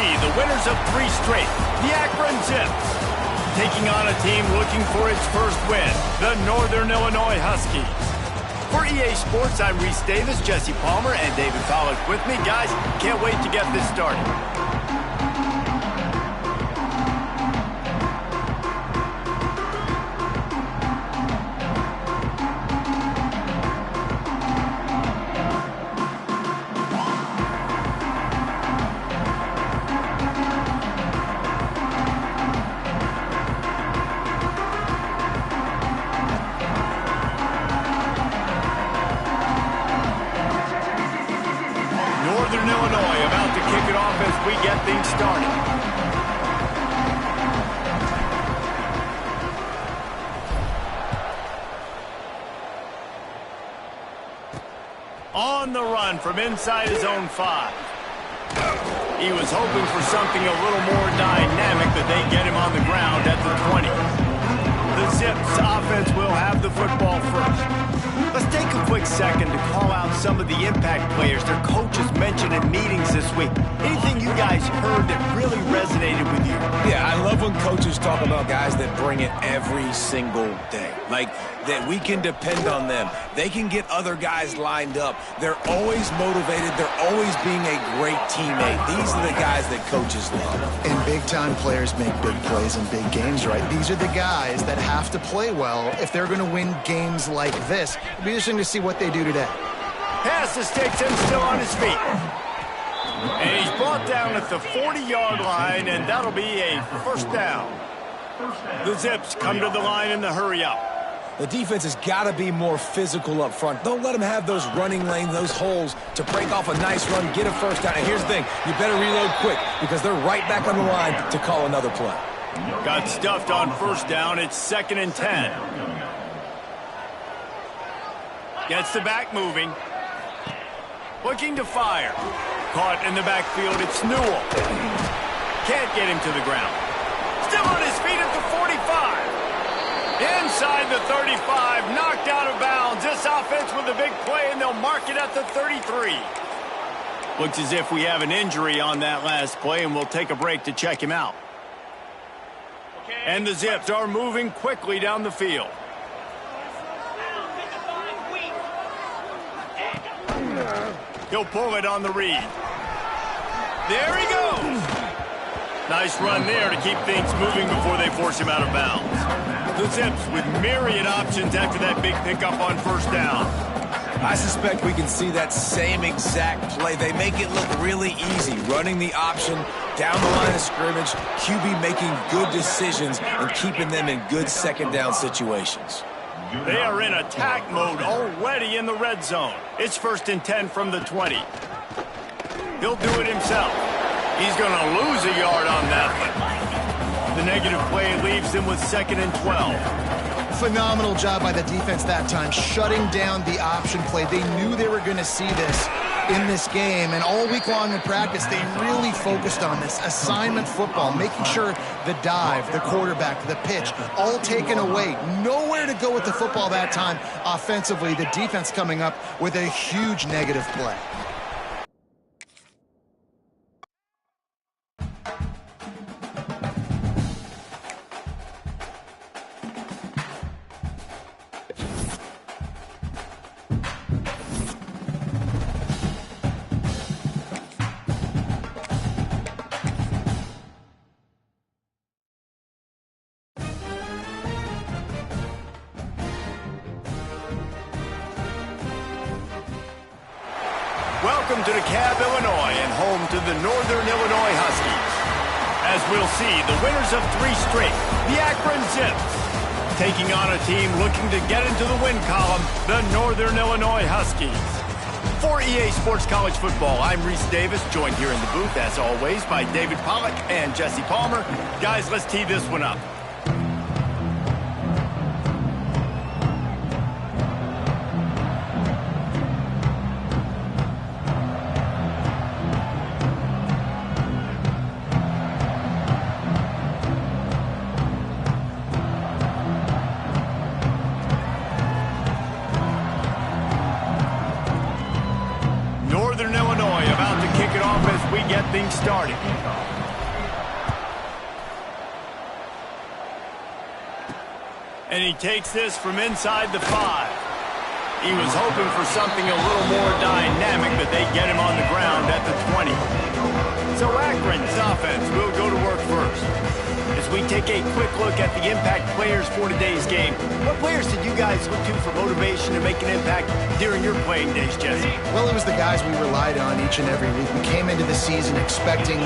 see the winners of 3 straight, the Akron Zips, taking on a team looking for its first win, the Northern Illinois Huskies. For EA Sports, I'm Reese Davis, Jesse Palmer, and David Pollock with me. Guys, can't wait to get this started. Northern Illinois about to kick it off as we get things started. On the run from inside his own 5. He was hoping for something a little more dynamic, but they get him on the ground at the 20. The Zips offense will have the football first. Let's take a quick second to call out some of the impact players their coaches mentioned in meetings this week. Anything you guys heard that really resonated with you? Yeah, I love when coaches talk about guys that bring it every single day. Like, that we can depend on them. They can get other guys lined up. They're always motivated. They're always being a great teammate. These are the guys that coaches love. And big-time players make big plays in big games, right? These are the guys that have to play well if they're going to win games like this. It'll be interesting to see what they do today. Passes takes him still on his feet. And he's brought down at the 40-yard line, and that'll be a first down. The Zips come to the line in the hurry-up. The defense has got to be more physical up front. Don't let them have those running lanes, those holes to break off a nice run, get a first down. And here's the thing, you better reload quick because they're right back on the line to call another play. Got stuffed on first down. It's 2nd and 10. Gets the back moving. Looking to fire. Caught in the backfield. It's Newell. Can't get him to the ground. Still on his feet at the 45. Inside the 35, knocked out of bounds. This offense with a big play, and they'll mark it at the 33. Looks as if we have an injury on that last play, and we'll take a break to check him out. And the Zips are moving quickly down the field. He'll pull it on the read. There he goes. Nice run there to keep things moving before they force him out of bounds. The Zips with myriad options after that big pickup on first down. I suspect we can see that same exact play. They make it look really easy, running the option down the line of scrimmage, QB making good decisions and keeping them in good second down situations. They are in attack mode already in the red zone. It's 1st and 10 from the 20. He'll do it himself. He's going to lose a yard on that one. The negative play leaves him with 2nd and 12. Phenomenal job by the defense that time, shutting down the option play. They knew they were going to see this in this game, and all week long in practice, they really focused on this. Assignment football, making sure the dive, the quarterback, the pitch, all taken away. Nowhere to go with the football that time offensively. The defense coming up with a huge negative play. Welcome to DeKalb, Illinois, and home to the Northern Illinois Huskies. As we'll see, the winners of 3 straight, the Akron Zips, taking on a team looking to get into the win column, the Northern Illinois Huskies. For EA Sports College Football, I'm Reese Davis, joined here in the booth, as always, by David Pollock and Jesse Palmer. Guys, let's tee this one up. Northern Illinois about to kick it off as we get things started. And he takes this from inside the 5. He was hoping for something a little more dynamic, but they get him on the ground at the 20. So Akron's offense will go to work first. As we take a quick look at the impact players for today's game, what players did you guys look to for motivation to make an impact during your playing days, Jesse? Well, it was the guys we relied on each and every week. We came into the season expecting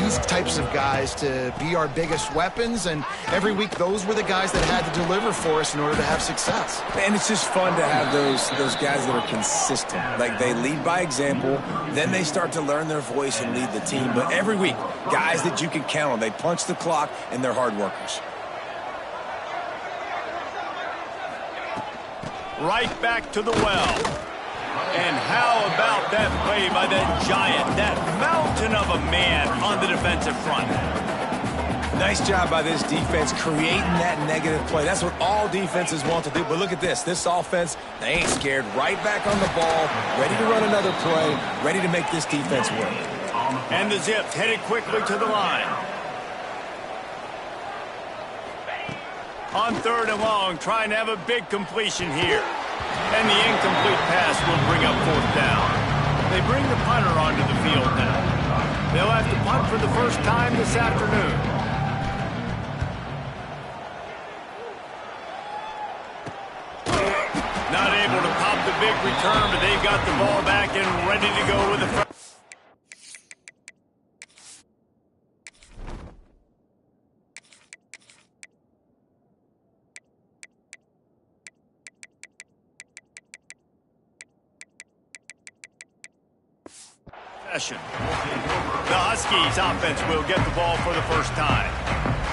these types of guys to be our biggest weapons, and every week those were the guys that had to deliver for us in order to have success. And it's just fun to have those guys that are consistent. Like, they lead by example, then they start to learn their voice and lead the team. But every week, guys that you can count on. They punch the clock, and they're hard workers. Right back to the well. And how about that play by that giant, that mountain of a man on the defensive front? Nice job by this defense creating that negative play. That's what all defenses want to do. But look at this. This offense, they ain't scared. Right back on the ball, ready to run another play, ready to make this defense work. And the Zips headed quickly to the line. On 3rd and long, trying to have a big completion here. And the incomplete pass will bring up 4th down. They bring the punter onto the field now. They'll have to punt for the first time this afternoon. Not able to pop the big return, but they've got the ball back and ready to go with the front. The Huskies offense will get the ball for the first time.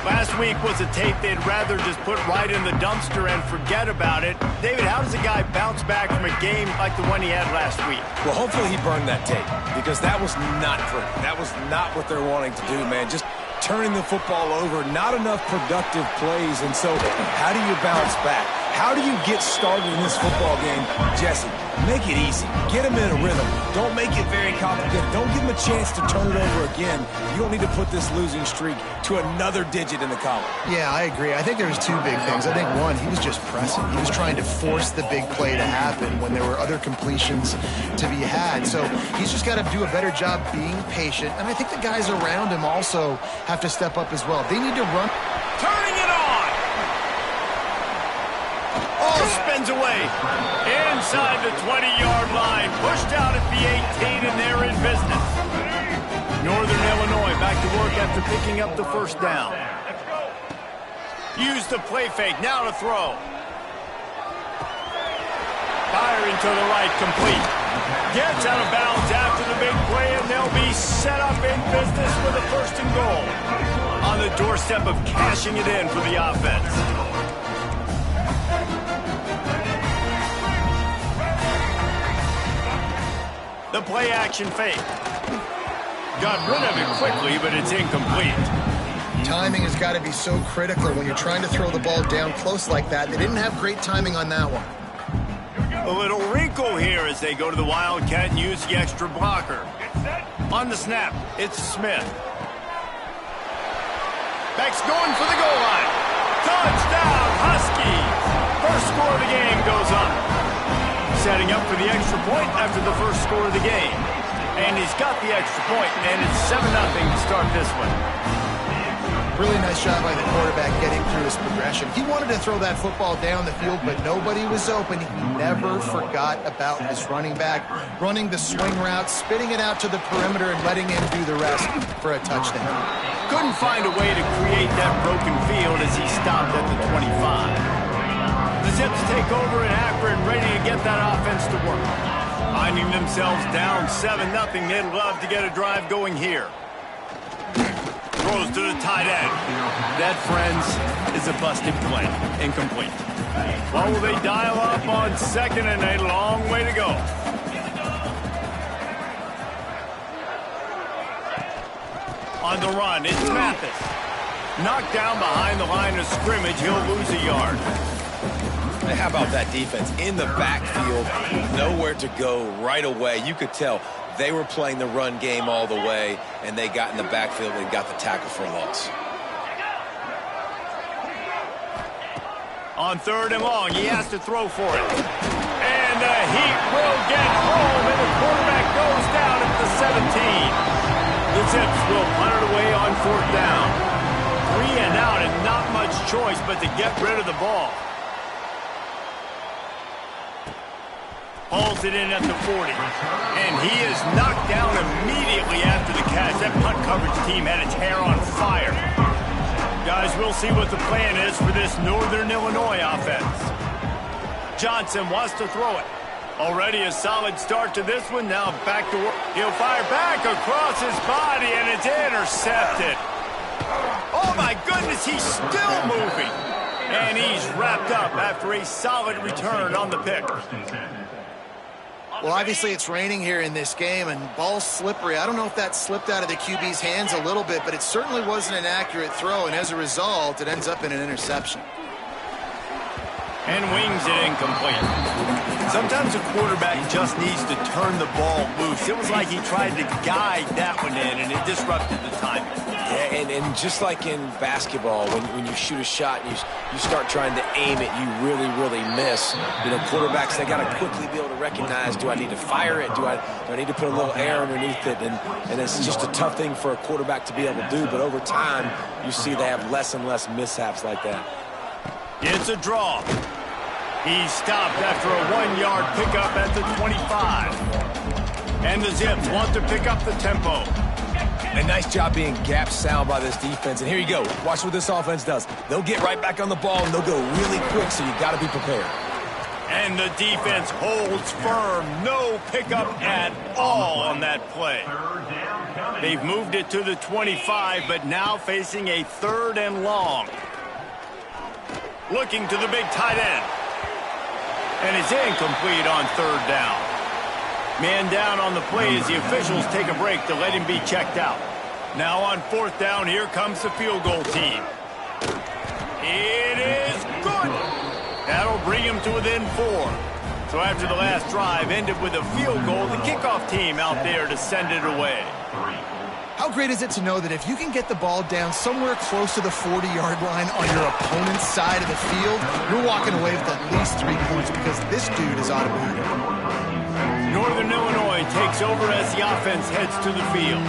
Last week was a tape they'd rather just put right in the dumpster and forget about it. David, how does a guy bounce back from a game like the one he had last week? Well, hopefully he burned that tape, because that was not pretty. That was not what they're wanting to do, man. Just turning the football over, not enough productive plays. And so how do you bounce back? How do you get started in this football game? Jesse, make it easy. Get him in a rhythm. Don't make it very complicated. Don't give him a chance to turn it over again. You don't need to put this losing streak to another digit in the column. Yeah, I agree. I think there was two big things. I think, one, he was just pressing. He was trying to force the big play to happen when there were other completions to be had. So he's just got to do a better job being patient. And I think the guys around him also have to step up as well. They need to run. Turning it on! Spins away inside the 20-yard line, pushed out at the 18, and they're in business. Northern Illinois back to work after picking up the first down. Use the play fake, now to throw. Firing to the right, complete. Gets out of bounds after the big play, and they'll be set up in business with a 1st and goal. On the doorstep of cashing it in for the offense. The play action fake. Got rid of it quickly, but it's incomplete. Timing has got to be so critical when you're trying to throw the ball down close like that. They didn't have great timing on that one. A little wrinkle here as they go to the Wildcat and use the extra blocker. On the snap, it's Smith. Beck's going for the goal line. Touchdown, Huskies! First score of the game goes up. Setting up for the extra point after the first score of the game. And he's got the extra point, and it's 7-0 to start this one. Really nice job by the quarterback getting through his progression. He wanted to throw that football down the field, but nobody was open. He never forgot about his running back, running the swing route, spitting it out to the perimeter, and letting him do the rest for a touchdown. Couldn't find a way to create that broken field as he stopped at the 25. The Zips take over in Akron, ready to get that offense to work. Finding themselves down 7-0, they'd love to get a drive going here. Throws to the tight end. That, friends, is a busted play. Incomplete. Well, will they dial up on 2nd and a long way to go? On the run, it's Mathis. Knocked down behind the line of scrimmage, he'll lose a yard. How about that defense in the backfield? Nowhere to go right away. You could tell They were playing the run game all the way, and they got in the backfield and got the tackle for a loss. On 3rd and long, he has to throw for it. And the Heat will get home, and the quarterback goes down at the 17. The Zips will punt it away on 4th down. 3 and out, and not much choice but to get rid of the ball. Hauls it in at the 40. And he is knocked down immediately after the catch. That punt coverage team had its hair on fire. Guys, we'll see what the plan is for this Northern Illinois offense. Johnson wants to throw it. Already a solid start to this one. Now back to work. He'll fire back across his body, and it's intercepted. Oh, my goodness, he's still moving. And he's wrapped up after a solid return on the pick. Well, obviously it's raining here in this game, and ball's slippery. I don't know if that slipped out of the QB's hands a little bit, but it certainly wasn't an accurate throw, and as a result, it ends up in an interception. And wings it incomplete. Sometimes a quarterback just needs to turn the ball loose. It was like he tried to guide that one in, and it disrupted the timing. Yeah, and just like in basketball, when you shoot a shot and you start trying to aim it, you really, really miss. You know, quarterbacks, they got to quickly be able to recognize, do I need to fire it? Do I need to put a little air underneath it? And it's just a tough thing for a quarterback to be able to do. But over time, you see they have less and less mishaps like that. It's a draw. He's stopped after a 1-yard pickup at the 25. And the Zips want to pick up the tempo. A nice job being gap sound by this defense. And here you go. Watch what this offense does. They'll get right back on the ball, and they'll go really quick, so you got to be prepared. And the defense holds firm. No pickup at all on that play. They've moved it to the 25, but now facing a 3rd and long. Looking to the big tight end. And it's incomplete on 3rd down. Man down on the play as the officials take a break to let him be checked out. Now on 4th down, here comes the field goal team. It is good. That'll bring him to within 4. So after the last drive ended with a field goal, the kickoff team out there to send it away. How great is it to know that if you can get the ball down somewhere close to the 40-yard line on your opponent's side of the field, you're walking away with at least 3 points because this dude is automatic. Northern Illinois takes over as the offense heads to the field.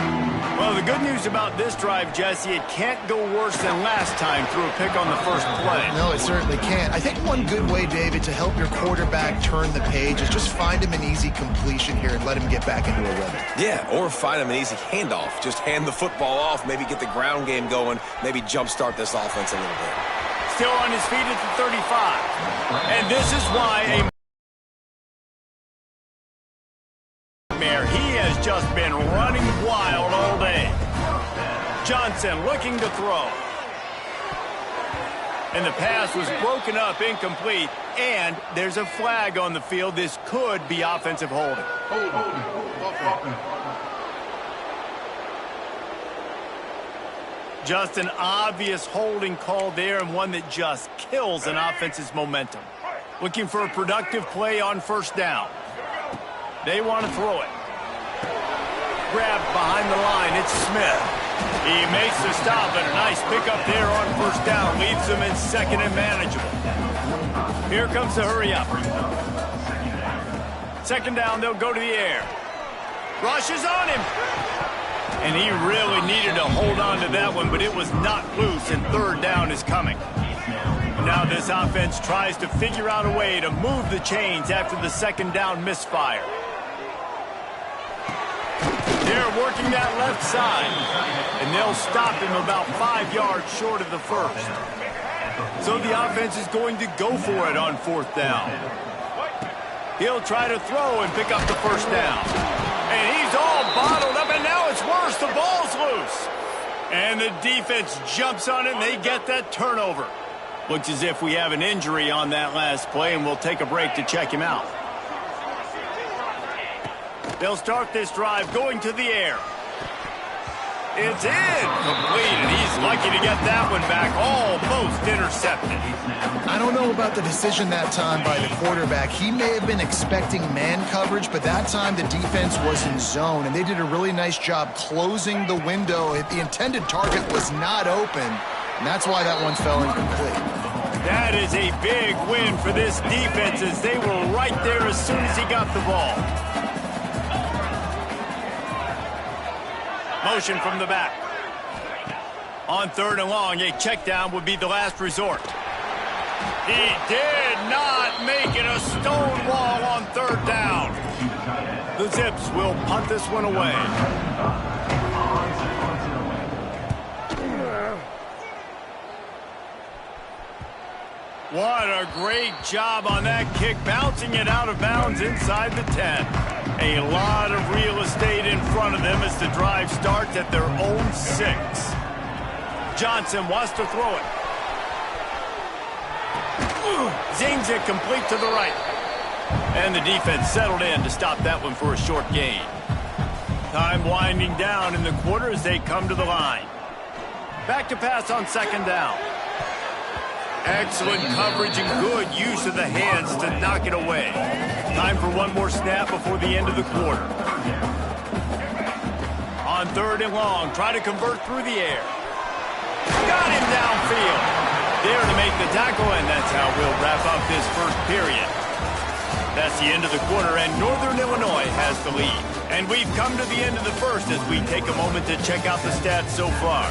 Well, the good news about this drive, Jesse, it can't go worse than last time through a pick on the first play. No, it certainly can't. I think one good way, David, to help your quarterback turn the page is just find him an easy completion here and let him get back into a rhythm. Yeah, or find him an easy handoff. Just hand the football off, maybe get the ground game going, maybe jumpstart this offense a little bit. Still on his feet at the 35. And this is why he has just been running wild all day. Johnson looking to throw. And the pass was broken up, incomplete, and there's a flag on the field. This could be offensive holding. Just an obvious holding call there, and one that just kills an offense's momentum. Looking for a productive play on 1st down. They want to throw it. Grabbed behind the line, it's Smith. He makes the stop, and a nice pickup there on 1st down. Leaves them in 2nd and manageable. Here comes the hurry up. 2nd down, they'll go to the air. Rushes on him. And he really needed to hold on to that one, but it was not loose, and 3rd down is coming. Now this offense tries to figure out a way to move the chains after the 2nd down misfire. They're working that left side, and they'll stop him about 5 yards short of the 1st. So the offense is going to go for it on 4th down. He'll try to throw and pick up the 1st down. And he's all bottled up, and now it's worse. The ball's loose. And the defense jumps on it, and they get that turnover. Looks as if we have an injury on that last play, and we'll take a break to check him out. They'll start this drive going to the air. It's in. Complete, and he's lucky to get that one back. Almost intercepted. I don't know about the decision that time by the quarterback. He may have been expecting man coverage, but that time the defense was in zone, and they did a really nice job closing the window. The intended target was not open, and that's why that one fell incomplete. That is a big win for this defense as they were right there as soon as he got the ball. Motion from the back. On 3rd and long, a check down would be the last resort. He did not make it a stone wall on 3rd down. The Zips will punt this one away. What a great job on that kick, bouncing it out of bounds inside the 10. A lot of real estate in front of them as the drive starts at their own 6. Johnson wants to throw it. Zings it complete to the right. And the defense settled in to stop that one for a short gain. Time winding down in the quarter as they come to the line. Back to pass on 2nd down. Excellent coverage and good use of the hands to knock it away. Time for one more snap before the end of the quarter. On 3rd and long, try to convert through the air. Got him downfield. There to make the tackle, and that's how we'll wrap up this first period. That's the end of the quarter, and Northern Illinois has the lead. And we've come to the end of the first as we take a moment to check out the stats so far.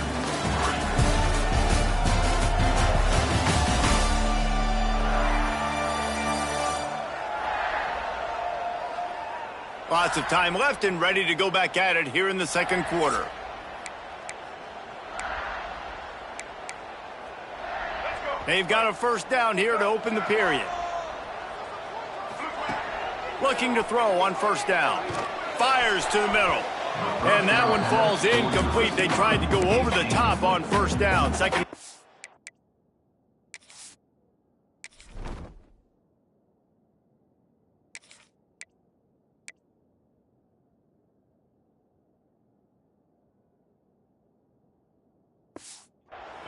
Lots of time left and ready to go back at it here in the 2nd quarter. They've got a 1st down here to open the period. Looking to throw on 1st down. Fires to the middle. And that one falls incomplete. They tried to go over the top on 1st down. Second.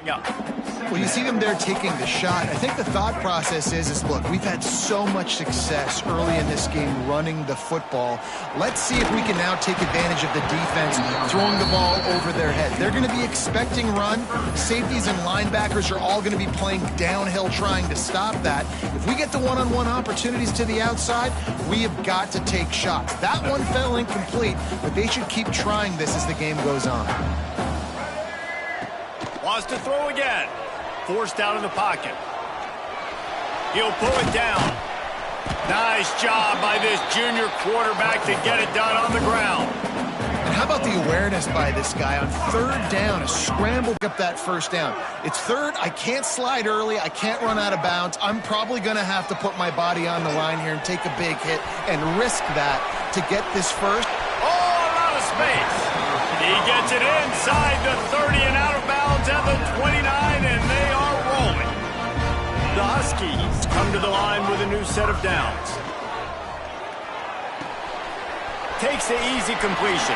Yeah. Well, you see them there taking the shot. I think the thought process is look, we've had so much success early in this game running the football. Let's see if we can now take advantage of the defense throwing the ball over their head. They're going to be expecting run. Safeties and linebackers are all going to be playing downhill trying to stop that. If we get the one-on-one opportunities to the outside, we have got to take shots. That one fell incomplete, but they should keep trying this as the game goes on. Wants to throw again. Forced out of the pocket. He'll pull it down. Nice job by this junior quarterback to get it done on the ground. And how about the awareness by this guy on 3rd down, a scramble to get that 1st down. It's 3rd, I can't slide early, I can't run out of bounds. I'm probably going to have to put my body on the line here and take a big hit and risk that to get this 1st. All out of space. He gets it inside the 30 and out of bounds at the 29, and they are rolling. The Huskies come to the line with a new set of downs. Takes the easy completion.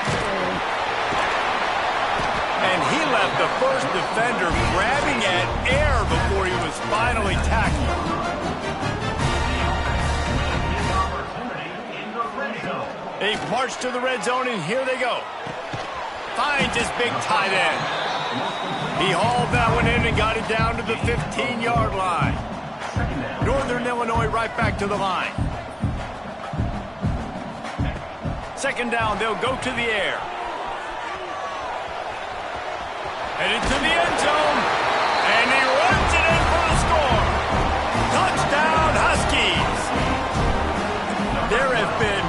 And he left the first defender grabbing at air before he was finally tackled. They've marched to the red zone, and here they go. Finds his big tight end. He hauled that one in and got it down to the 15-yard line. Northern Illinois right back to the line. 2nd down, they'll go to the air. Headed to the end zone. And he runs it in for the score. Touchdown, Huskies. There have been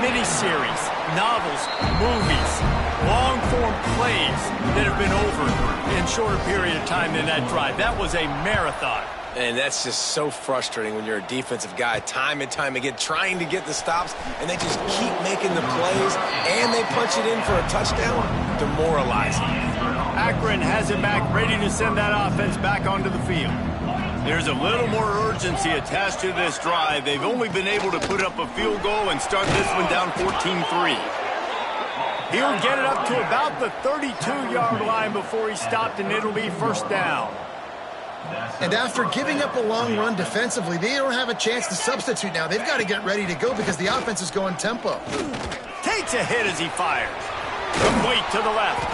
miniseries, novels, movies, long-form plays that have been over in shorter period of time than that drive. That was a marathon. And that's just so frustrating when you're a defensive guy, time and time again, trying to get the stops, and they just keep making the plays, and they punch it in for a touchdown. Demoralizing. Akron has it back, ready to send that offense back onto the field. There's a little more urgency attached to this drive. They've only been able to put up a field goal and start this one down 14-3. He'll get it up to about the 32-yard line before he stopped, and it'll be first down. And after giving up a long run defensively, they don't have a chance to substitute now. They've got to get ready to go because the offense is going tempo. Takes a hit as he fires. Complete to the left.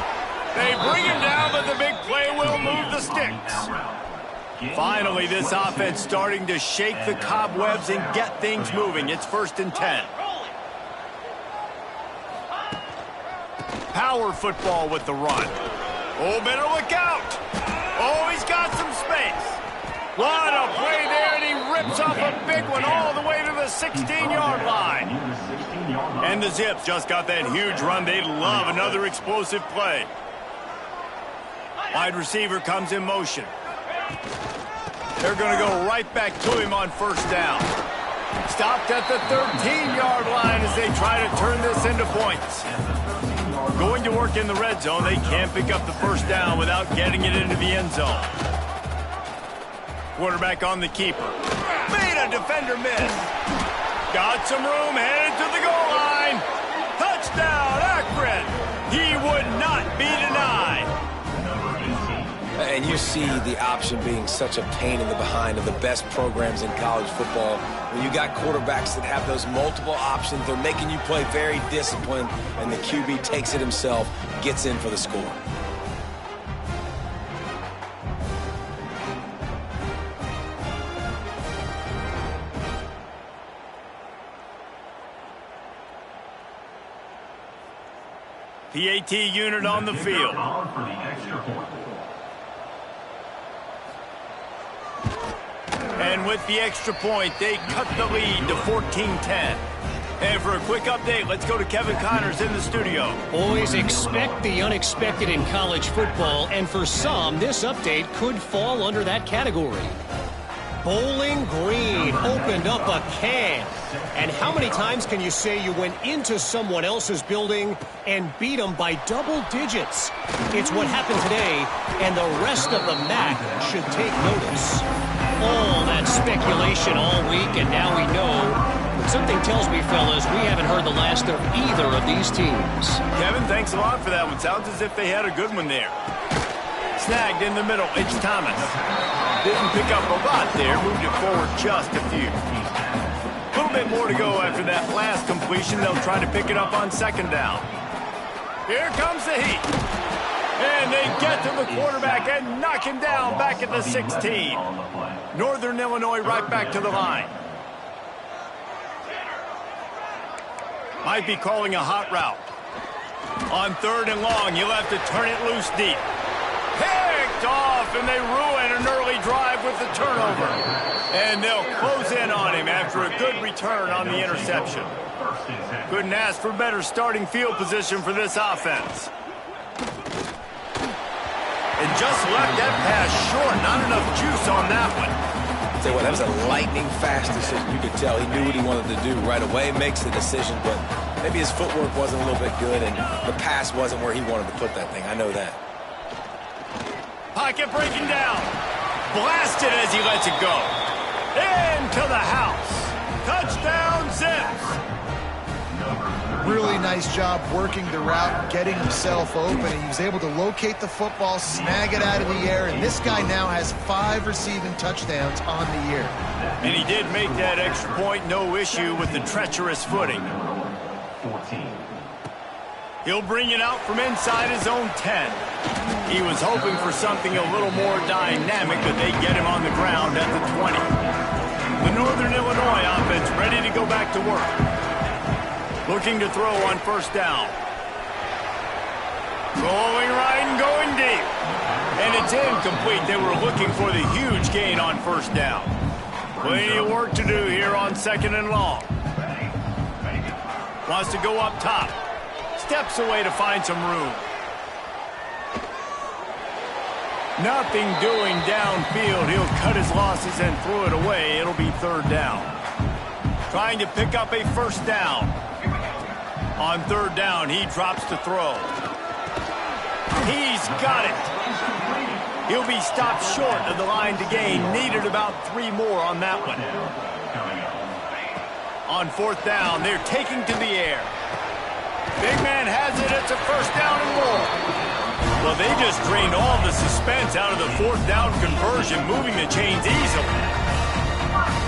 They bring him down, but the big play will move the sticks. Finally, this offense starting to shake the cobwebs and get things moving. It's 1st and 10. Power football with the run. Oh, better look out. Oh, he's got some space. What a play there, and he rips off a big one all the way to the 16-yard line. And the Zips just got that huge run. They love another explosive play. Wide receiver comes in motion. They're going to go right back to him on 1st down. Stopped at the 13-yard line as they try to turn this into points. Going to work in the red zone. They can't pick up the 1st down without getting it into the end zone. Quarterback on the keeper. Made a defender miss. Got some room, headed to the goal line. Touchdown, Akron. He would not be denied. And you see the option being such a pain in the behind of the best programs in college football. When you got quarterbacks that have those multiple options, they're making you play very disciplined, and the QB takes it himself, gets in for the score. PAT unit on the field. And with the extra point, they cut the lead to 14-10. And for a quick update, let's go to Kevin Connors in the studio. Boys, expect the unexpected in college football, and for some, this update could fall under that category. Bowling Green opened up a can. And how many times can you say you went into someone else's building and beat them by double digits? It's what happened today, and the rest of the MAC should take notice. All that speculation all week, and now we know. But something tells me, fellas, we haven't heard the last of either of these teams. Kevin, thanks a lot for that one. Sounds as if they had a good one there. Snagged in the middle, it's Thomas. Didn't pick up a lot there, moved it forward just a few. A little bit more to go after that last completion. They'll try to pick it up on 2nd down. Here comes the heat. And they get to the quarterback and knock him down back at the 16. Northern Illinois right back to the line. Might be calling a hot route. On 3rd and long, you'll have to turn it loose deep. Picked off, and they ruin an early drive with the turnover. And they'll close in on him after a good return on the interception. Couldn't ask for better starting field position for this offense. And just left that pass short. Not enough juice on that one. Tell you what, that was a lightning-fast decision. You could tell he knew what he wanted to do right away, makes the decision, but maybe his footwork wasn't a little bit good, and the pass wasn't where he wanted to put that thing. I know that. Pocket breaking down. Blasted as he lets it go. Into the house. Touchdown, Zips. Really nice job working the route, getting himself open. He was able to locate the football, snag it out of the air, and this guy now has 5 receiving touchdowns on the year. And he did make that extra point, no issue with the treacherous footing. He'll bring it out from inside his own 10. He was hoping for something a little more dynamic, but they get him on the ground at the 20. The Northern Illinois offense ready to go back to work. Looking to throw on 1st down. Going right and going deep. And it's incomplete. They were looking for the huge gain on 1st down. Plenty of work to do here on 2nd and long. Wants to go up top. Steps away to find some room. Nothing doing downfield. He'll cut his losses and throw it away. It'll be 3rd down. Trying to pick up a 1st down. On 3rd down, he drops to throw. He's got it. He'll be stopped short of the line to gain. Needed about 3 more on that one. On 4th down, they're taking to the air. Big man has it. It's a first down and more. Well, they just drained all the suspense out of the fourth down conversion, moving the chains easily.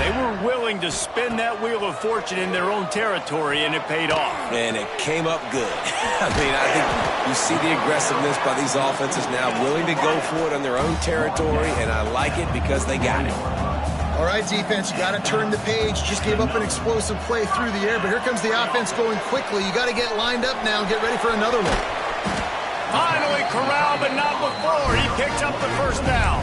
They were willing to spin that wheel of fortune in their own territory, and it paid off. And it came up good. I mean, I think you see the aggressiveness by these offenses now, willing to go for it on their own territory, and I like it because they got it. All right, defense, you got to turn the page. Just gave up an explosive play through the air, but here comes the offense going quickly. You got to get lined up now and get ready for another one. Finally corralled, but not before. He picks up the first down.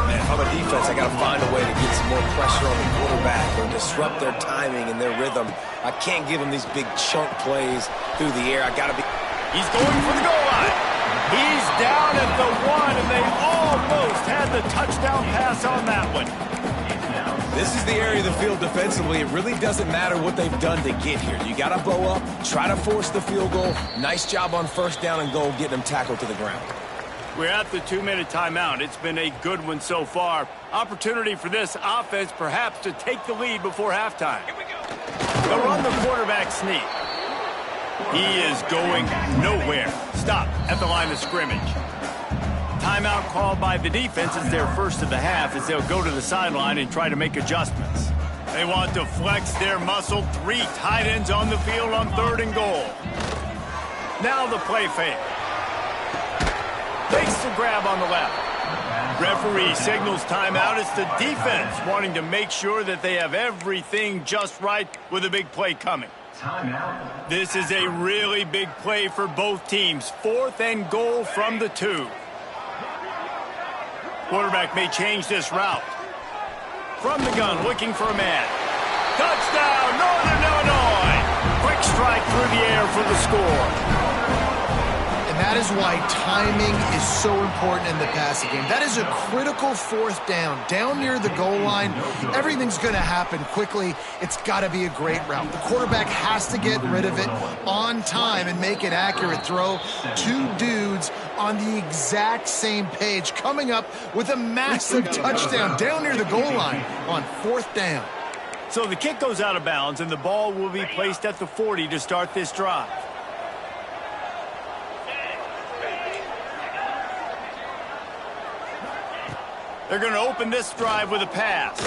Man, if I'm a defense, I got to find a way to get some more pressure on the quarterback or disrupt their timing and their rhythm. I can't give them these big chunk plays through the air. I got to be... He's going for the goal line. He's down at the 1, and they almost had the touchdown pass on that one. This is the area of the field defensively. It really doesn't matter what they've done to get here. You got to bow up, try to force the field goal. Nice job on first down and goal, getting them tackled to the ground. We're at the 2-minute timeout. It's been a good one so far. Opportunity for this offense perhaps to take the lead before halftime. They'll run the quarterback sneak. He is going nowhere. Stop at the line of scrimmage. Timeout called by the defense is their first of the half as they'll go to the sideline and try to make adjustments. They want to flex their muscle. 3 tight ends on the field on 3rd and goal. Now the play fake. Takes the grab on the left. Referee signals timeout. It's the defense wanting to make sure that they have everything just right with a big play coming. This is a really big play for both teams. 4th and goal from the 2. Quarterback may change this route. From the gun, looking for a man. Touchdown, Northern Illinois! Quick strike through the air for the score. And that is why timing is so important in the passing game. That is a critical 4th down. Down near the goal line, everything's going to happen quickly. It's got to be a great route. The quarterback has to get rid of it on time and make an accurate throw. 2 dudes on the exact same page, coming up with a massive touchdown down near the goal line on 4th down. So the kick goes out of bounds, and the ball will be placed at the 40 to start this drive. They're going to open this drive with a pass.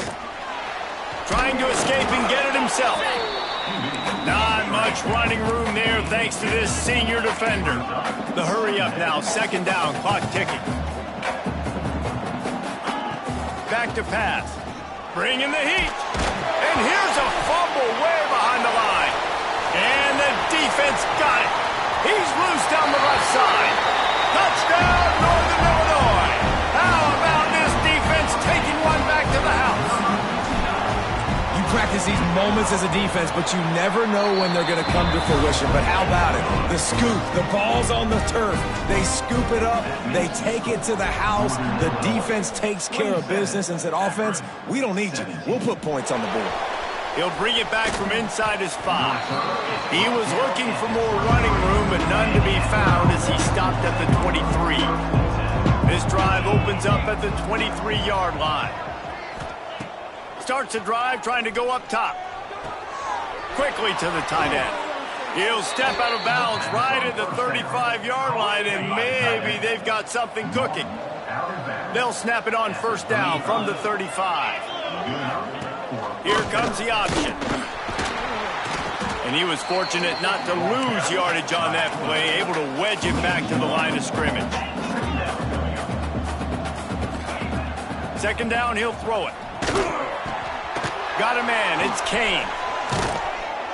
Trying to escape and get it himself. Not much running room there thanks to this senior defender. The hurry up now, 2nd down, clock ticking. Back to pass. Bringing the heat. And here's a fumble way behind the line. And the defense got it. He's loose down the left side. Touchdown, Northern Illinois. How about this defense taking one back to the house? You practice these moments as a defense, but you never know when they're going to come to fruition. But how about it? The scoop, the ball's on the turf. They scoop it up, they take it to the house. The defense takes care of business and said, offense, we don't need you. We'll put points on the board. He'll bring it back from inside his 5. He was looking for more running room, but none to be found as he stopped at the 23. This drive opens up at the 23-yard line. Starts a drive trying to go up top. Quickly to the tight end. He'll step out of bounds right at the 35-yard line, and maybe they've got something cooking. They'll snap it on 1st down from the 35. Here comes the option. And he was fortunate not to lose yardage on that play, able to wedge it back to the line of scrimmage. 2nd down, he'll throw it. Got a man, it's Kane.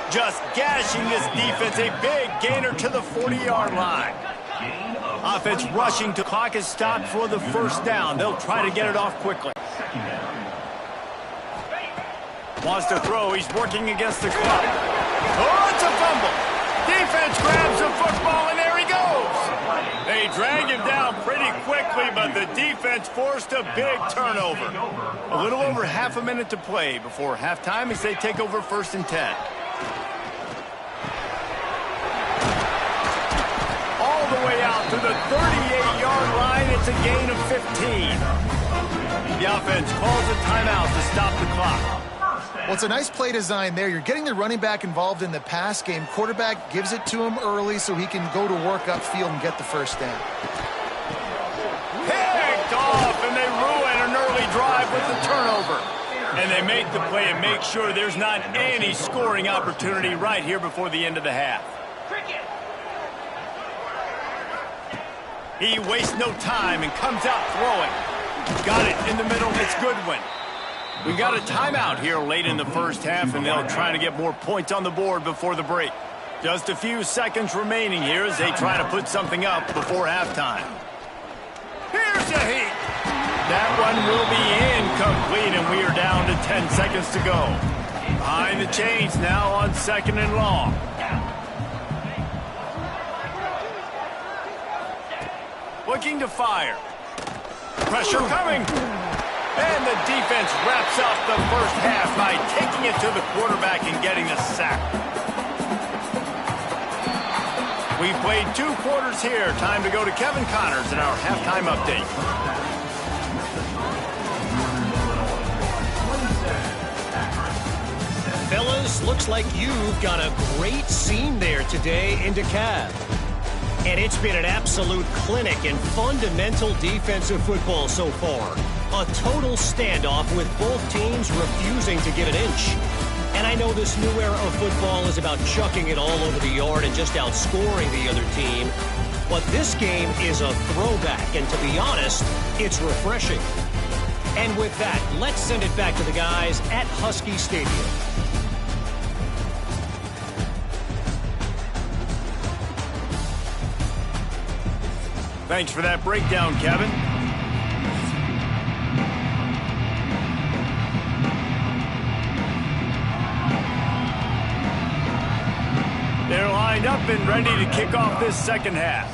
Just gashing this defense, a big gainer to the 40-yard line. Offense rushing to clock is stopped for the 1st down. They'll try to get it off quickly. Wants to throw, he's working against the clock. Oh, it's a fumble. Defense grabs the football, and there he goes. They drag him down pretty quickly, but the defense forced a big turnover. A little over half a minute to play before halftime as they take over 1st and 10. All the way out to the 38-yard line, it's a gain of 15. The offense calls a timeout to stop the clock. Well, it's a nice play design there. You're getting the running back involved in the pass game. Quarterback gives it to him early so he can go to work upfield and get the first down. Picked off, and they ruin an early drive with the turnover. And they make the play and make sure there's not any scoring opportunity right here before the end of the half. He wastes no time and comes out throwing. Got it in the middle. It's Goodwin. We got a timeout here late in the first half, and they'll try to get more points on the board before the break. Just a few seconds remaining here as they try to put something up before halftime. Here's a heat. That one will be incomplete, and we are down to 10 seconds to go. Behind the chains now on 2nd and long. Looking to fire. Pressure coming. And the defense wraps up the first half by taking it to the quarterback and getting the sack. We've played 2 quarters here. Time to go to Kevin Connors in our halftime update. Fellas, looks like you've got a great scene there today in DeKalb. And it's been an absolute clinic in fundamental defensive football so far. A total standoff with both teams refusing to give an inch. And I know this new era of football is about chucking it all over the yard and just outscoring the other team. But this game is a throwback, and to be honest, it's refreshing. And with that, let's send it back to the guys at Husky Stadium. Thanks for that breakdown, Kevin. They're lined up and ready to kick off this second half.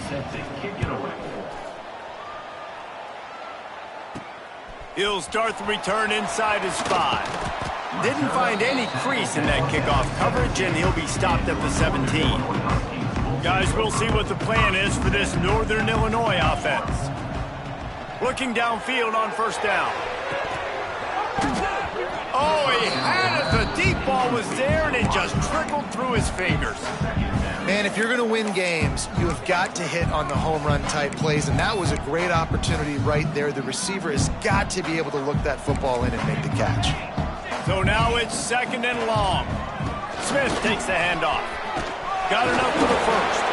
He'll start the return inside his 5. Didn't find any crease in that kickoff coverage, and he'll be stopped at the 17. Guys, we'll see what the plan is for this Northern Illinois offense. Looking downfield on first down. Oh, he had it. The deep ball was there, and it just trickled through his fingers. Man, if you're going to win games, you have got to hit on the home run type plays, and that was a great opportunity right there. The receiver has got to be able to look that football in and make the catch. So now it's 2nd and long. Smith takes the handoff. Got enough for the first.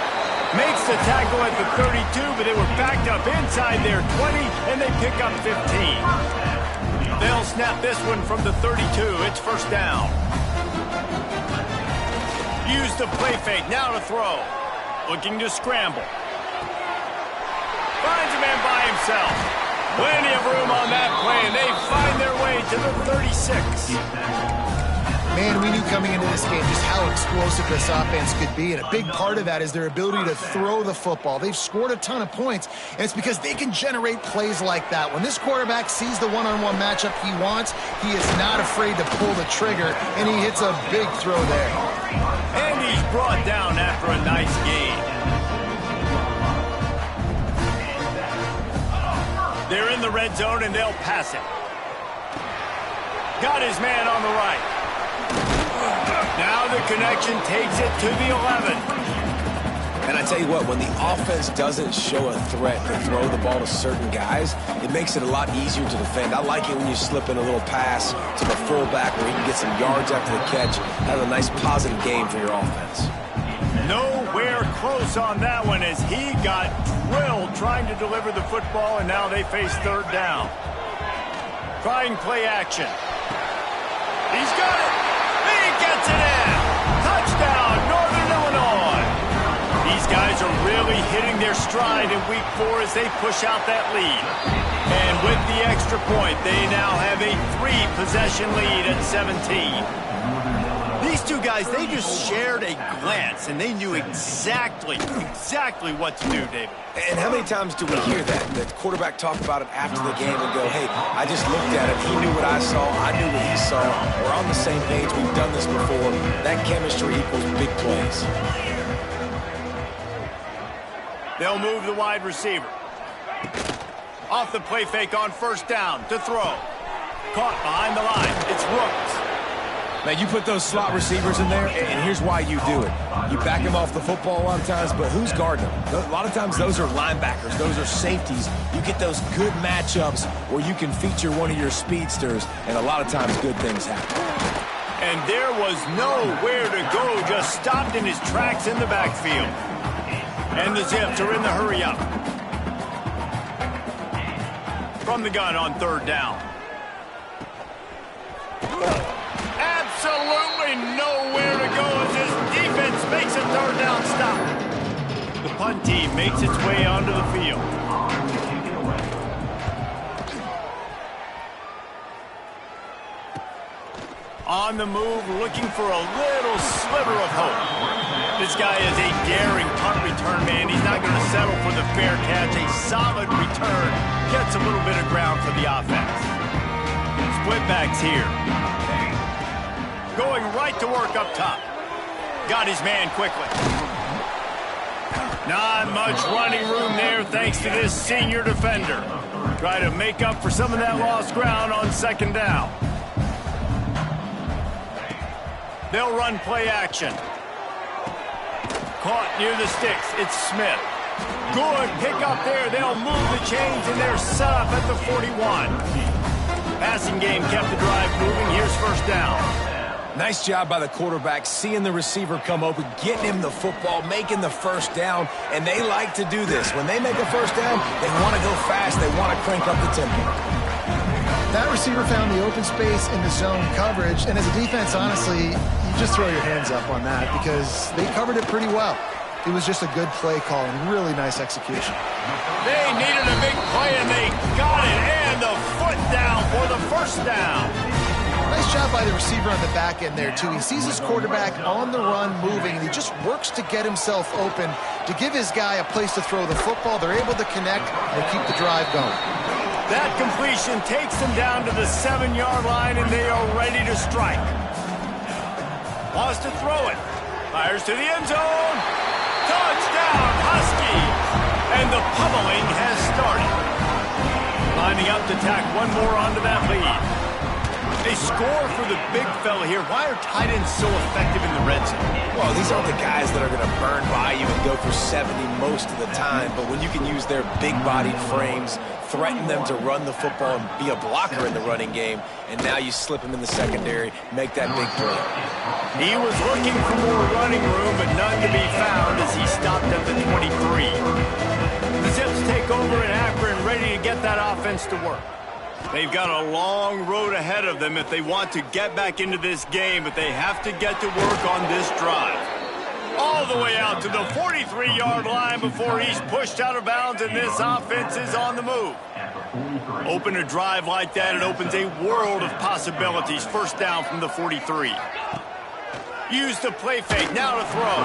Makes the tackle at the 32, but they were backed up inside their 20, and they pick up 15. They'll snap this one from the 32. It's first down. Use the play fake. Now to throw. Looking to scramble. Finds a man by himself. Plenty of room on that play, and they find their way to the 36. Man, we knew coming into this game just how explosive this offense could be, and a big part of that is their ability to throw the football. They've scored a ton of points, and it's because they can generate plays like that. When this quarterback sees the one-on-one matchup he wants, he is not afraid to pull the trigger, and he hits a big throw there. And he's brought down after a nice gain. They're in the red zone, and they'll pass it. Got his man on the right. Now the connection takes it to the 11. And I tell you what, when the offense doesn't show a threat to throw the ball to certain guys, it makes it a lot easier to defend. I like it when you slip in a little pass to the fullback where he can get some yards after the catch. Have a nice positive game for your offense. Nowhere close on that one as he got drilled trying to deliver the football, and now they face 3rd down. Trying play action. He's got it. He gets it in. Touchdown, Northern Illinois. These guys are really hitting their stride in week 4 as they push out that lead. And with the extra point, they now have a 3-possession lead at 17. These two guys, they just shared a glance, and they knew exactly what to do, David. And how many times do we hear that? The quarterback talk about it after the game and go, hey, I just looked at it. He knew what I saw. I knew what he saw. We're on the same page. We've done this before. That chemistry equals big plays. They'll move the wide receiver. Off the play fake on first down to throw. Caught behind the line. It's Rooks. Man, you put those slot receivers in there, and here's why you do it. You back them off the football a lot of times, but who's guarding them? A lot of times those are linebackers. Those are safeties. You get those good matchups where you can feature one of your speedsters, and a lot of times good things happen. And there was nowhere to go, just stopped in his tracks in the backfield. And the Zips are in the hurry up. From the gun on third down. Absolutely nowhere to go as his defense makes a third down stop. The punt team makes its way onto the field. On the move, looking for a little sliver of hope. This guy is a daring punt return man. He's not going to settle for the fair catch. A solid return gets a little bit of ground for the offense. Split backs here. Going right to work up top. Got his man quickly. Not much running room there thanks to this senior defender. Try to make up for some of that lost ground on second down. They'll run play action. Caught near the sticks. It's Smith. Good pick up there. They'll move the chains, and they're set up at the 41. Passing game kept the drive moving. Here's first down. Nice job by the quarterback, seeing the receiver come open, getting him the football, making the first down, and they like to do this. When they make a first down, they want to go fast. They want to crank up the tempo. That receiver found the open space in the zone coverage, and as a defense, honestly, you just throw your hands up on that because they covered it pretty well. It was just a good play call and really nice execution. They needed a big play, and they got it, and the foot down for the first down. Nice job by the receiver on the back end there, too. He sees his quarterback on the run moving, and he just works to get himself open to give his guy a place to throw the football. They're able to connect and keep the drive going. That completion takes them down to the 7-yard line, and they are ready to strike. Wants to throw it. Fires to the end zone. Touchdown, Huskies! And the pummeling has started. Lining up to tack one more onto that lead. They score for the big fella here. Why are tight ends so effective in the red zone? Well, these aren't the guys that are going to burn by you and go for 70 most of the time, but when you can use their big-bodied frames, threaten them to run the football and be a blocker in the running game, and now you slip them in the secondary, make that big play. He was looking for more running room, but none to be found as he stopped at the 23. The Zips take over in Akron, ready to get that offense to work. They've got a long road ahead of them if they want to get back into this game, but they have to get to work on this drive. All the way out to the 43-yard line before he's pushed out of bounds, and this offense is on the move. Open a drive like that, it opens a world of possibilities. First down from the 43. Use the play fake, now to throw.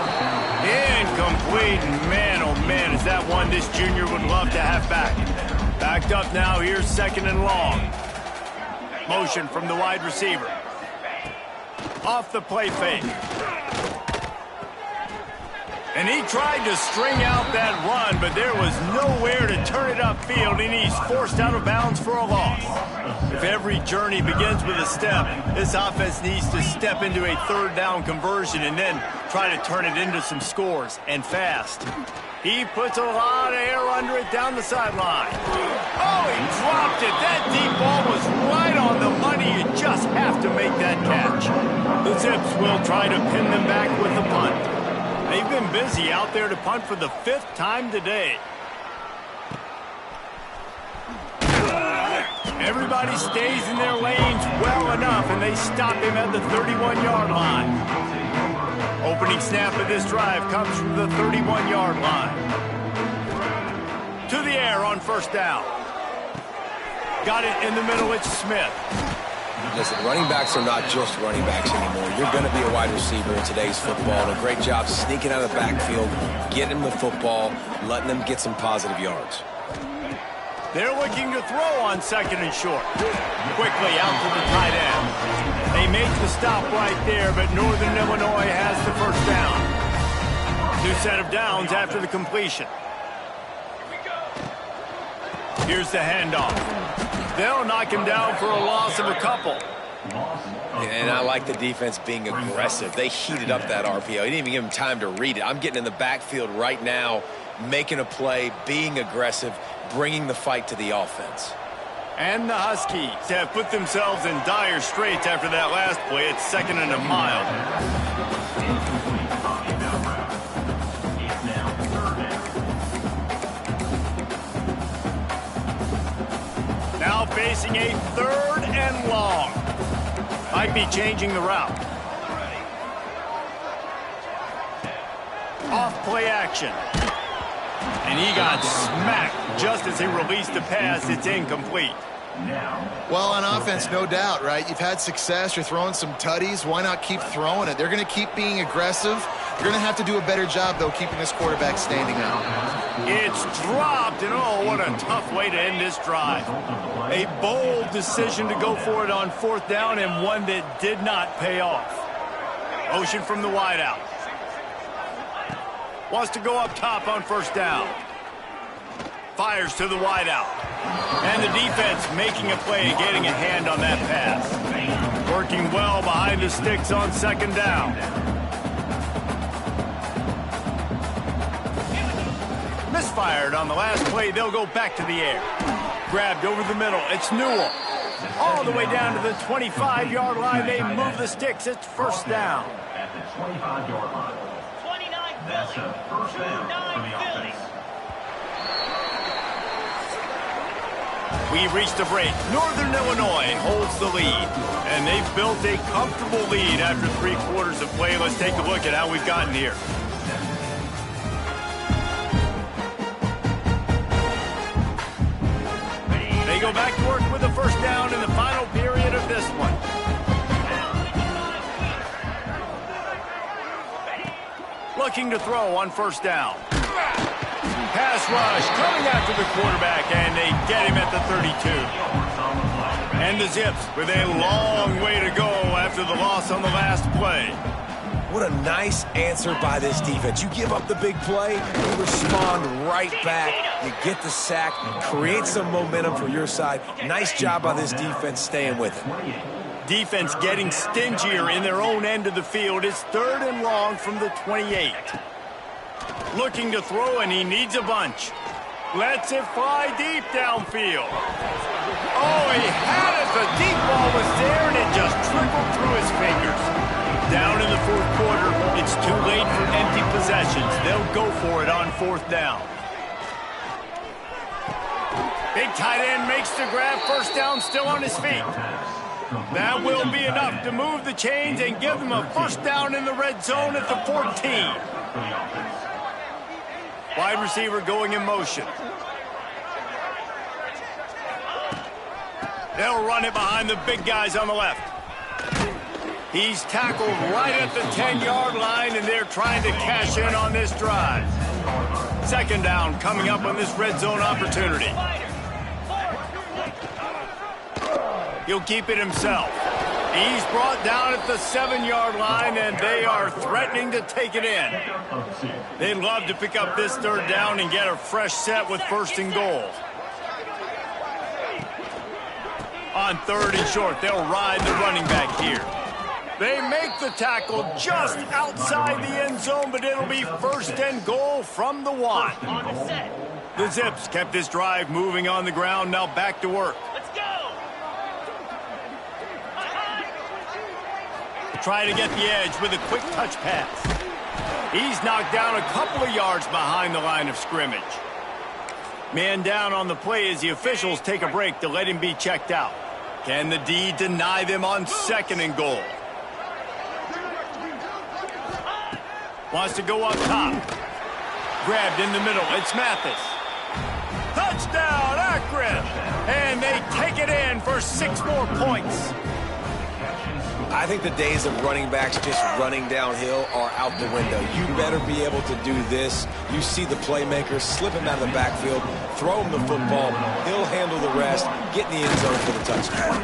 Incomplete, and man, oh man, is that one this junior would love to have back. Backed up now, here's second and long. Motion from the wide receiver. Off the play fake. And he tried to string out that run, but there was nowhere to turn it upfield, and he's forced out of bounds for a loss. If every journey begins with a step, this offense needs to step into a third down conversion and then try to turn it into some scores, and fast. He puts a lot of air under it down the sideline. Oh, he dropped it. That deep ball was right on the money. You just have to make that catch. The Zips will try to pin them back with the punt. They've been busy out there to punt for the 5th time today. Everybody stays in their lanes well enough, and they stop him at the 31-yard line. Opening snap of this drive comes from the 31-yard line. To the air on first down. Got it in the middle, it's Smith. Listen, running backs are not just running backs anymore. You're going to be a wide receiver in today's football, and a great job sneaking out of the backfield, getting them the football, letting them get some positive yards. They're looking to throw on second and short. Quickly out to the tight end. They make the stop right there, but Northern Illinois has the first down. New set of downs after the completion. Here's the handoff. They'll knock him down for a loss of a couple. And I like the defense being aggressive. They heated up that RPO. He didn't even give him time to read it. I'm getting in the backfield right now, making a play, being aggressive, bringing the fight to the offense. And the Huskies have put themselves in dire straits after that last play. It's 2nd and a mile. Now facing a 3rd and long. Might be changing the route. Off play action. And he got smacked just as he released the pass. It's incomplete. Well, on offense, no doubt, right? You've had success. You're throwing some tutties. Why not keep throwing it? They're going to keep being aggressive. You're going to have to do a better job, though, keeping this quarterback standing up. It's dropped, and oh, what a tough way to end this drive. A bold decision to go for it on 4th down, and one that did not pay off. Motion from the wideout. Wants to go up top on 1st down. Fires to the wideout. And the defense making a play, getting a hand on that pass. Working well behind the sticks on 2nd down. Misfired on the last play. They'll go back to the air. Grabbed over the middle. It's Newell. All the way down to the 25-yard line. They move the sticks. It's 1st down. At the 25-yard line. 29 That's a 1st down for the offense. We've reached a break. Northern Illinois holds the lead. And they've built a comfortable lead after 3 quarters of play. Let's take a look at how we've gotten here. They go back to work with a 1st down in the final period of this one. Looking to throw on 1st down. Pass rush coming after the quarterback, and they get him at the 32. And the Zips with a long way to go after the loss on the last play. What a nice answer by this defense. You give up the big play, you respond right back, you get the sack, create some momentum for your side. Nice job by this defense staying with it. Defense getting stingier in their own end of the field. It's 3rd and long from the 28. Looking to throw, and he needs a bunch. Lets it fly deep downfield. Oh, he had it. The deep ball was there, and it just trickled through his fingers. Down in the 4th quarter, it's too late for empty possessions. They'll go for it on 4th down. Big tight end makes the grab. 1st down, still on his feet. That will be enough to move the chains and give them a 1st down in the red zone at the 14. Wide receiver going in motion. They'll run it behind the big guys on the left. He's tackled right at the 10-yard line, and they're trying to cash in on this drive. 2nd down coming up on this red zone opportunity. He'll keep it himself. He's brought down at the 7-yard line, and they are threatening to take it in. They'd love to pick up this 3rd down and get a fresh set with 1st and goal. On 3rd and short, they'll ride the running back here. They make the tackle just outside the end zone, but it'll be 1st and goal from the 1. The Zips kept this drive moving on the ground, now back to work. Try to get the edge with a quick touch pass. He's knocked down a couple of yards behind the line of scrimmage. Man down on the play as the officials take a break to let him be checked out. Can the D deny them on 2nd and goal? Wants to go up top. Grabbed in the middle. It's Mathis. Touchdown, Akron! And they take it in for 6 more points. I think the days of running backs just running downhill are out the window. You better be able to do this. You see the playmaker, slip him out of the backfield, throw him the football, he'll handle the rest, get in the end zone for the touchdown.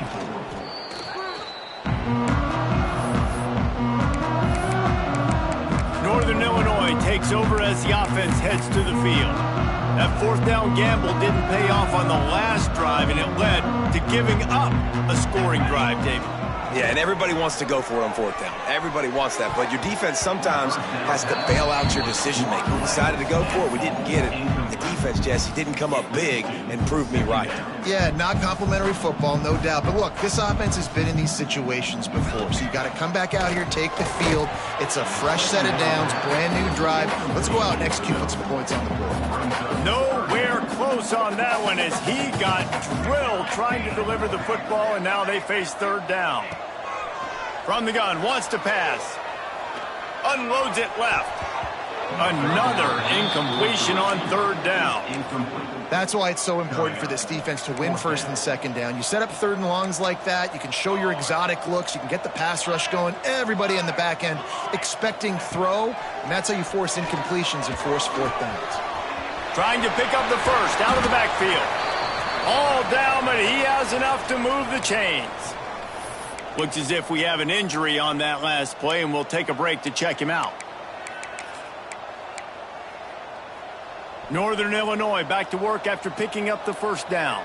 Northern Illinois takes over as the offense heads to the field. That 4th down gamble didn't pay off on the last drive, and it led to giving up a scoring drive, David. Yeah, and everybody wants to go for it on fourth down. Everybody wants that, but your defense sometimes has to bail out your decision-making. We decided to go for it. We didn't get it. The defense, Jesse, didn't come up big and prove me right. Yeah, not complimentary football, no doubt. But look, this offense has been in these situations before, so you got to come back out here, take the field. It's a fresh set of downs, brand new drive. Let's go out and execute with some points on the board. Nowhere close on that one as he got drilled trying to deliver the football, and now they face third down. From the gun, wants to pass. Unloads it left. Another incompletion on third down. That's why it's so important for this defense to win first and second down. You set up third and longs like that, you can show your exotic looks, you can get the pass rush going, everybody on the back end expecting throw, and that's how you force incompletions and force fourth downs. Trying to pick up the first out of the backfield. All down, but he has enough to move the chains. Looks as if we have an injury on that last play, and we'll take a break to check him out. Northern Illinois back to work after picking up the first down.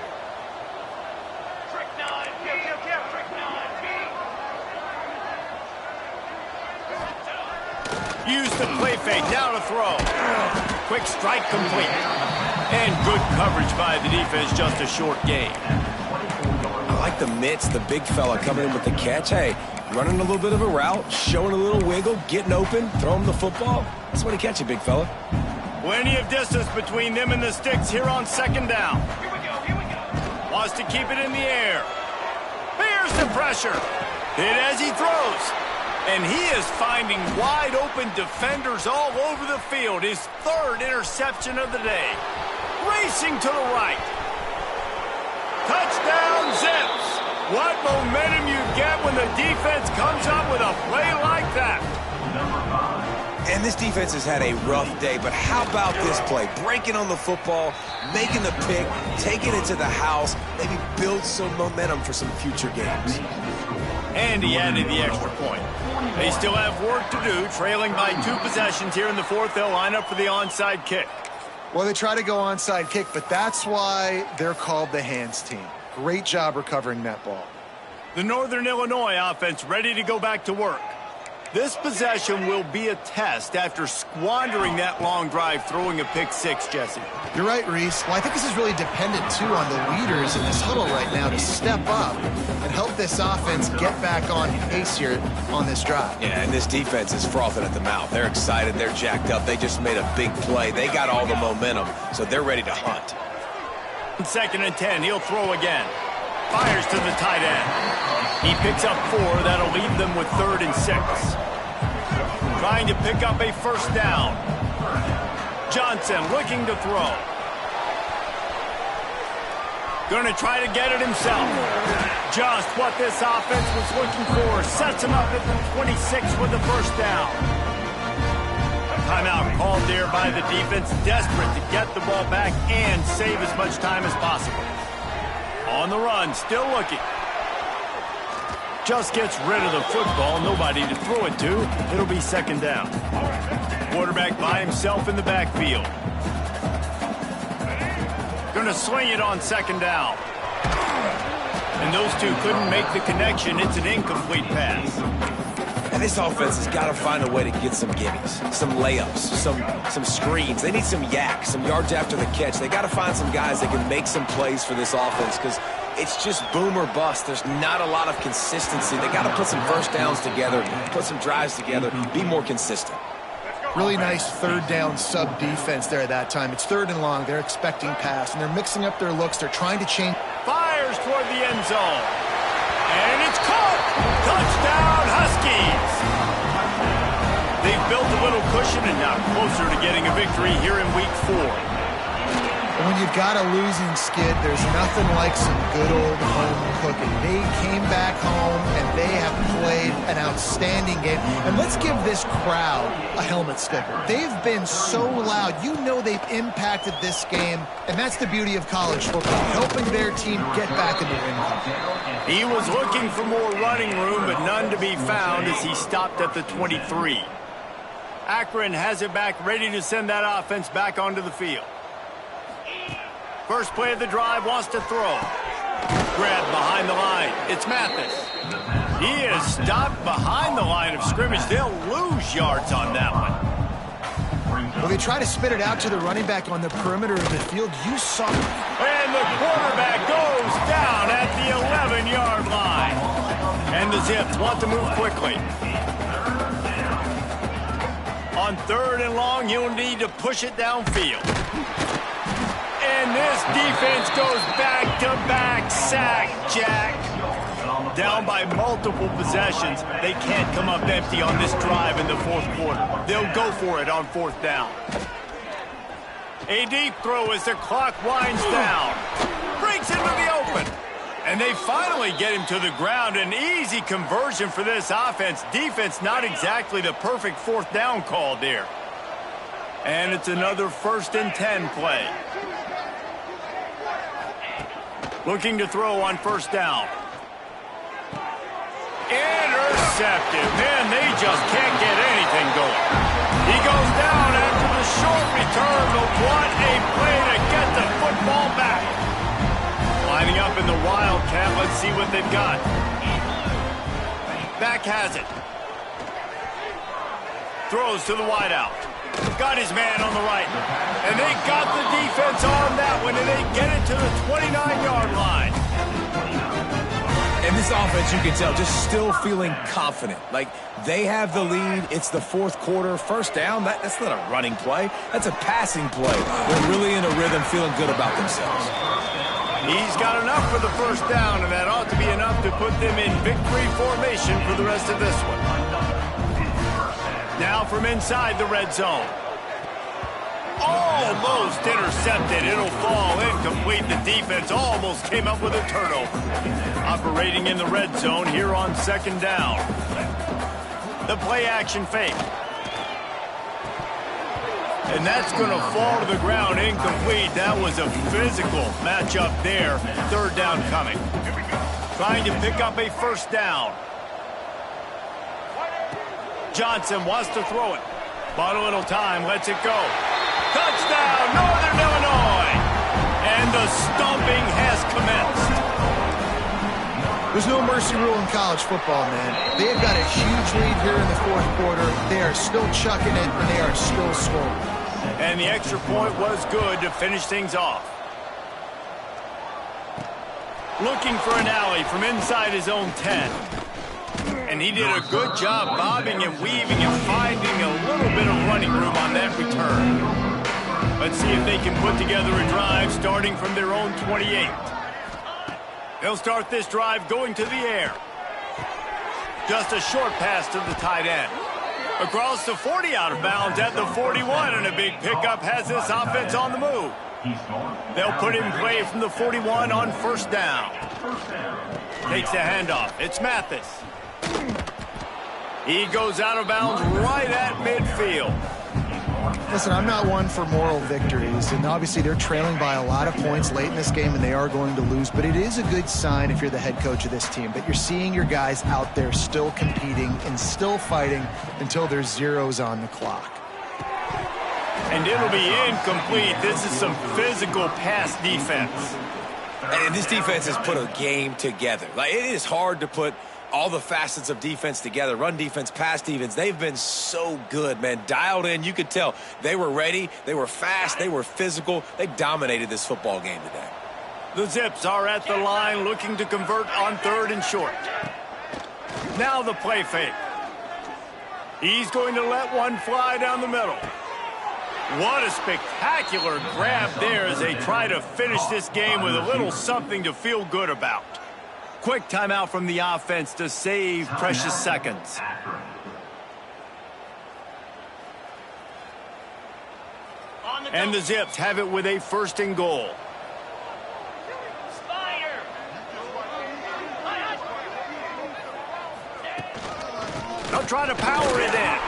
Use the play fake, now to throw. Quick strike complete. And good coverage by the defense, just a short gain. I like the mitts, the big fella coming in with the catch. Hey, running a little bit of a route, showing a little wiggle, getting open, throwing the football. That's what he catch you, big fella. Plenty of distance between them and the sticks here on second down. Here we go. Wants to keep it in the air. Here's the pressure. Hit as he throws. And he is finding wide open defenders all over the field. His third interception of the day. Racing to the right. Touchdown Zips. What momentum you get when the defense comes up with a play like that. And this defense has had a rough day, but how about this play? Breaking on the football, making the pick, taking it to the house, maybe build some momentum for some future games. And he added the extra point. They still have work to do, trailing by 2 possessions here in the fourth. They'll line up for the onside kick. Well, they try to go onside kick, but that's why they're called the hands team. Great job recovering that ball. The Northern Illinois offense ready to go back to work. This possession will be a test after squandering that long drive, throwing a pick six, Jesse. You're right, Reese. Well, I think this is really dependent, too, on the leaders in this huddle right now to step up and help this offense get back on pace here on this drive. Yeah, and this defense is frothing at the mouth. They're excited. They're jacked up. They just made a big play. They got all the momentum, so they're ready to hunt. 2nd and 10. He'll throw again. Fires to the tight end. He picks up 4. That'll leave them with 3rd and 6. Trying to pick up a first down. Johnson looking to throw. Going to try to get it himself. Just what this offense was looking for. Sets him up at the 26 with the first down. A timeout called there by the defense. Desperate to get the ball back and save as much time as possible. On the run, still looking. Just gets rid of the football. Nobody to throw it to. It'll be 2nd down. Quarterback by himself in the backfield. Going to swing it on 2nd down. And those two couldn't make the connection. It's an incomplete pass. And this offense has got to find a way to get some gimmies, some layups, some screens. They need some yak, some yards after the catch. They got to find some guys that can make some plays for this offense because it's just boom or bust. There's not a lot of consistency. They got to put some first downs together, put some drives together, be more consistent. Really nice 3rd down sub defense there at that time. It's 3rd and long. They're expecting pass, and they're mixing up their looks. They're trying to change. Fires toward the end zone. And it's caught. Touchdown, Huskies. They've built a little cushion and now closer to getting a victory here in week 4. And when you've got a losing skid, there's nothing like some good old home cooking. They came back home, and they have played an outstanding game. And let's give this crowd a helmet sticker. They've been so loud. You know they've impacted this game, and that's the beauty of college football, helping their team get back in the win column. He was looking for more running room, but none to be found as he stopped at the 23. Akron has it back, ready to send that offense back onto the field. First play of the drive, wants to throw. Grabbed behind the line. It's Mathis. He is stopped behind the line of scrimmage. They'll lose yards on that one. Well, they try to spit it out to the running back on the perimeter of the field. You saw it. And the quarterback goes down at the 11-yard line. And the Zips want to move quickly. On 3rd and long, you'll need to push it downfield. And this defense goes back-to-back sack, Jack. Down by multiple possessions, they can't come up empty on this drive in the 4th quarter. They'll go for it on 4th down. A deep throw as the clock winds down. Breaks into the open. And they finally get him to the ground. An easy conversion for this offense. Defense not exactly the perfect 4th down call there. And it's another 1st and 10 play. Looking to throw on 1st down. Intercepted. Man, they just can't get anything going. He goes down after the short return, but what a play to get the football back. Lining up in the Wildcat. Let's see what they've got. Back has it. Throws to the wideout. Got his man on the right. And they got the defense on that one, and they get it to the 29-yard line. And this offense, you can tell, just still feeling confident. Like, they have the lead. It's the 4th quarter. 1st down, that's not a running play. That's a passing play. They're really in a rhythm, feeling good about themselves. He's got enough for the 1st down, and that ought to be enough to put them in victory formation for the rest of this one. Now from inside the red zone. Almost intercepted. It'll fall incomplete. The defense almost came up with a turnover. Operating in the red zone here on 2nd down. The play action fake. And that's going to fall to the ground incomplete. That was a physical matchup there. 3rd down coming. Trying to pick up a 1st down. Johnson wants to throw it. Bought a little time, lets it go. Touchdown, Northern Illinois! And the stomping has commenced. There's no mercy rule in college football, man. They have got a huge lead here in the 4th quarter. They are still chucking it, and they are still scoring. And the extra point was good to finish things off. Looking for an alley from inside his own 10. And he did a good job bobbing and weaving and finding a little bit of running room on that return. Let's see if they can put together a drive starting from their own 28. They'll start this drive going to the air. Just a short pass to the tight end. Across the 40, out of bounds at the 41, and a big pickup has this offense on the move. They'll put him in play from the 41 on 1st down. Takes the handoff. It's Mathis. He goes out of bounds right at midfield. Listen, I'm not one for moral victories, and obviously they're trailing by a lot of points late in this game, and they are going to lose, but it is a good sign if you're the head coach of this team that you're seeing your guys out there still competing and still fighting until there's zeros on the clock. And it'll be incomplete. This is some physical pass defense. And this defense has put a game together. Like, it is hard to put all the facets of defense together. Run defense, pass defense. They've been so good, man. Dialed in. You could tell they were ready. They were fast. They were physical. They dominated this football game today. The Zips are at the line looking to convert on 3rd and short. Now the play fake. He's going to let one fly down the middle. What a spectacular grab there as they try to finish this game with a little something to feel good about. Quick timeout from the offense to save precious seconds. And the Zips have it with a 1st and goal. They'll try to power it in.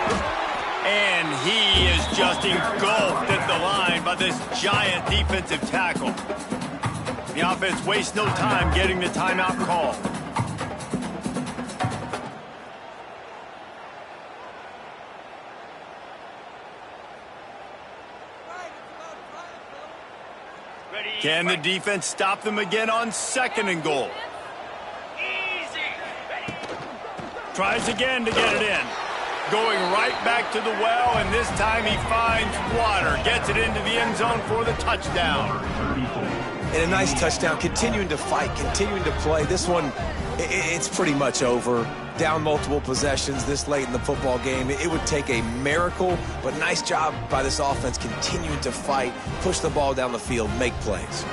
And he is just engulfed at the line by this giant defensive tackle. The offense wastes no time getting the timeout call. Can the defense stop them again on 2nd and goal? Tries again to get it in. Going right back to the well, and this time he finds water. Gets it into the end zone for the touchdown. And a nice touchdown, continuing to fight, continuing to play. This one, it's pretty much over. Down multiple possessions this late in the football game. It would take a miracle, but nice job by this offense continuing to fight, push the ball down the field, make plays.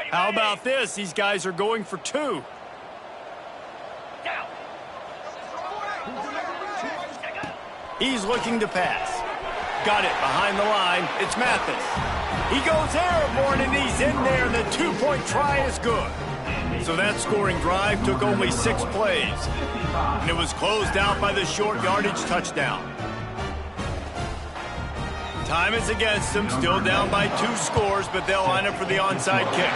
How about this? These guys are going for two. He's looking to pass. Got it behind the line. It's Mathis. He goes airborne, and he's in there, and the two-point try is good. So that scoring drive took only 6 plays. And it was closed out by the short yardage touchdown. Time is against them, still down by 2 scores, but they'll line up for the onside kick.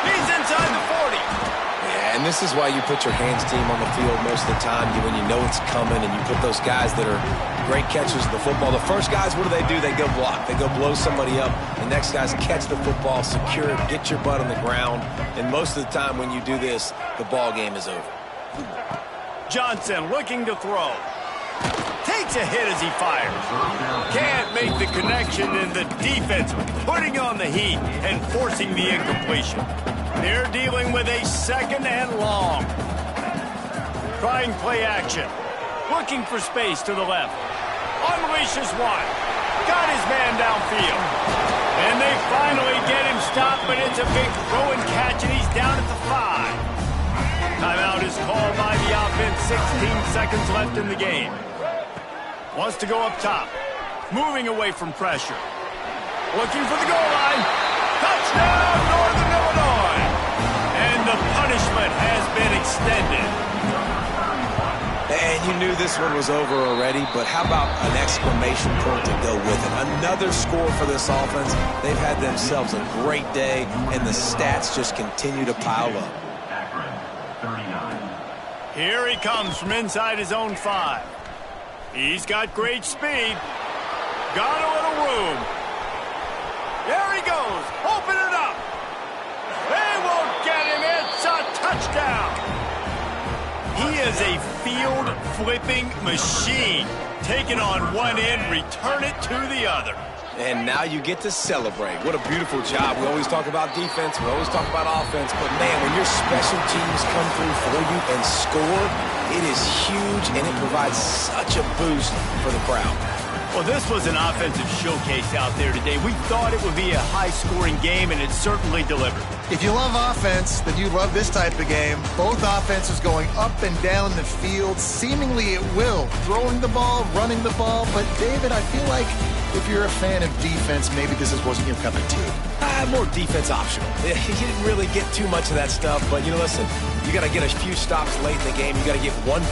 He's inside the 40. Yeah, and this is why you put your hands team on the field most of the time when you know it's coming, and you put those guys that are great catchers of the football. The first guys, what do? They go block. They go blow somebody up. The next guys catch the football, secure it, get your butt on the ground. And most of the time when you do this, the ball game is over. Johnson looking to throw. Takes a hit as he fires. Can't make the connection, and the defense putting on the heat and forcing the incompletion. They're dealing with a second and long. Trying play action. Looking for space to the left. Unleashes one. Got his man downfield. And they finally get him stopped, but it's a big throw and catch, and he's down at the 5. Timeout is called by the offense. 16 seconds left in the game. Wants to go up top. Moving away from pressure. Looking for the goal line. Touchdown, Northern Illinois. And the punishment has been extended. And you knew this one was over already, but how about an exclamation point to go with it? Another score for this offense. They've had themselves a great day, and the stats just continue to pile up. Here he comes from inside his own 5. He's got great speed. Got a little room. There he goes. Open it up. They won't get him. It's a touchdown. He is a field-flipping machine. Taking on one end, return it to the other. And now you get to celebrate. What a beautiful job. We always talk about defense. We always talk about offense. But, man, when your special teams come through for you and score, it is huge, and it provides such a boost for the crowd. Well, this was an offensive showcase out there today. We thought it would be a high-scoring game, and it certainly delivered. If you love offense, then you love this type of game. Both offenses going up and down the field, seemingly at will. Throwing the ball, running the ball. But, David, I feel like if you're a fan of defense, maybe this wasn't your cup of tea. More defense optional. You didn't really get too much of that stuff, but, listen, you got to get a few stops late in the game. You got to get one.